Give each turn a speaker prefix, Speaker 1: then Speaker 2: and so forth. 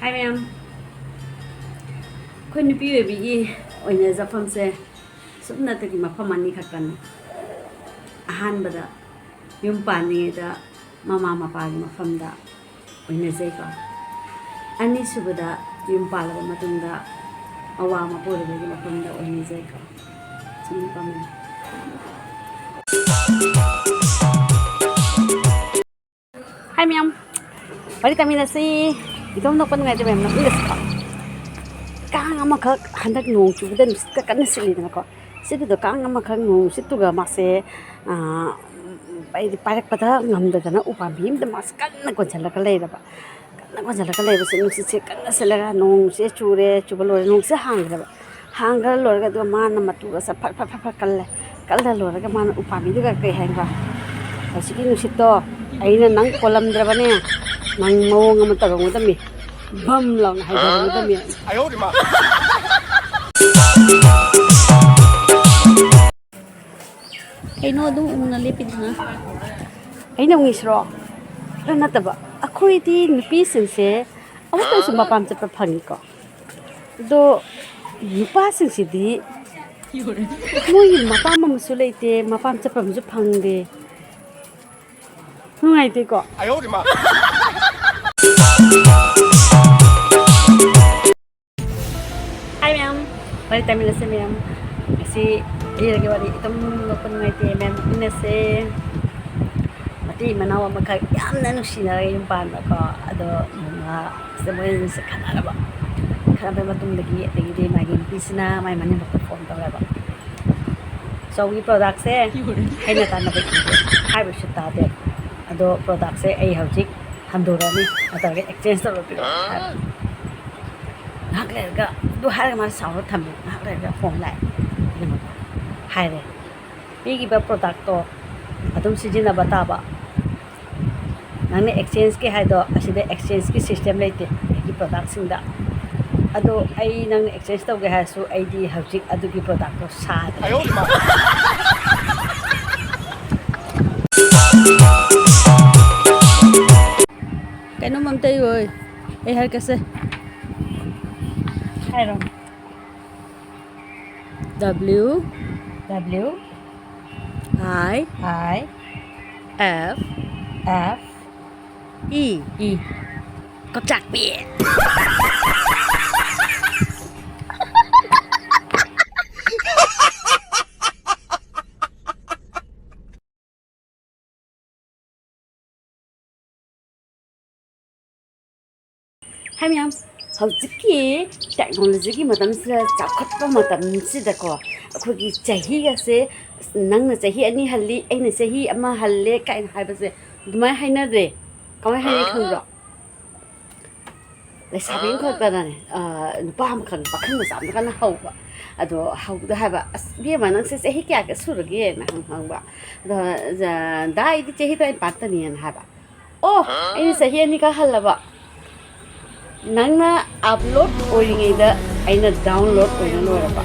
Speaker 1: Hi ma'am. Khoi nupi oibigi oina jafamse sumna tagi mafam ani khakkan ahanbada yum paningeda mama mapagi mafamda oina jaika ani subada yum palaba matungda awa mapurabagi mafamda oina jaika sumni pamen. Hi ma'am. Balik Taminnasi. Ikaw Nokpa nga dyan ma'am. Ilas ka. Kang amakak handak nung chuda nuska kan sili na ko. Situ do kang amakak nung situ ga makse pai parak pada ngamda kana upabim da mas kan na ko jala ka lay ba. Kan na ko jala ka lay ba sin si kan na sila nung si chure chubalo nung si hangra ba. Hangra lor ga do mana matu ga sa phak phak phak kal lor ga mana upabi ga kai hanga. Sige nung sito ay na nang kolam dra ba ne. Nang mawang nga matagaw mo dami. Bam lang haidara mo dami. Ayaw di ma. Ay no, doon nalipid na. Ay nung isro. Ano na taba? Ako iti nupisin siya. Ako tayo sumapam sa papangi ko. Do, nupasin siya di. Mo yung mapama masulay iti. Mapam sa pamsupang di. Nung ay iti ko. Ayaw di ma. Hi ma'am, balik Taminnasi ma'am. Kasi lagi wali itong Nokpa nga iti ma'am Taminnasi. Mati manawa magkayam na nung sinara yung pano ko. Ado mga sa mo yun sa khara ba. Khara ba matong lagi di maging piece na may manin magpa-form daw ba. So we products ay natana ba ito. Hi ba siya tate. Ado products ay hawjik handura ni atau exchange to ro ngak le ga du har ma saw tham ngak le ga phone lai hai le pi gi ba product to adum sijina bata ba nang exchange ke hai do aside exchange ki system lai te gi product sing da ado ai nang exchange to ge ha su ai di hawjik adu gi product to sa ayo ma Kano mam tayo ơi. Ê hai cái xe. Hai rồi. W I F E có chặt bịa. Hai ma'am, hꯧꯖꯤꯛꯀꯤ ꯇꯦꯛꯅꯣꯂꯣꯖꯤꯒꯤ ꯃꯇꯝꯁꯤꯗ ꯆꯥꯎꯈꯠꯄ ꯃꯇꯝꯁꯤꯗꯀꯣ ꯑꯩꯈꯣꯏꯒꯤ ꯆꯍꯤꯒꯁꯦ ꯅꯪꯅ ꯆꯍꯤ 2 ꯍꯜꯂꯤ ꯑꯩꯅ ꯆꯍꯤ 1 ꯍꯜꯂꯦ ꯀꯥꯏꯅ ꯍꯥꯏꯕꯁꯦ ꯑꯗꯨꯃꯥꯏꯅ ꯍꯥꯏꯅꯗ꯭ꯔꯦ ꯀꯃꯥꯏꯅ ꯍꯥꯏꯅꯩ ꯈꯪꯕ꯭ꯔꯣ ꯂꯩꯁꯥꯕꯤ ꯈꯛꯇꯅꯅꯦ ꯅꯨꯄꯥ ꯑꯃꯈꯛ ꯄꯥꯈꯪ ꯃꯆꯥ ꯑꯃꯈꯛꯅ ꯍꯧꯕ ꯑꯗꯣ ꯍꯧꯕꯗ ꯍꯥꯏꯕ ꯑꯁ ꯏꯕꯦꯝꯃ ꯅꯪꯁꯦ ꯆꯍꯤ ꯀꯌꯥ ꯁꯨꯔꯒꯦꯅ ꯍꯪꯕ ꯑꯗꯣ ꯗꯥ ꯑꯩꯗꯤ ꯆꯍꯤ 24ꯇꯅꯤꯅ ꯍꯥꯏꯕ ꯑꯣ ꯑꯩꯅ ꯆꯍꯤ 2 ꯍꯜꯂꯕ Nangna upload oringida aina download oina loraba.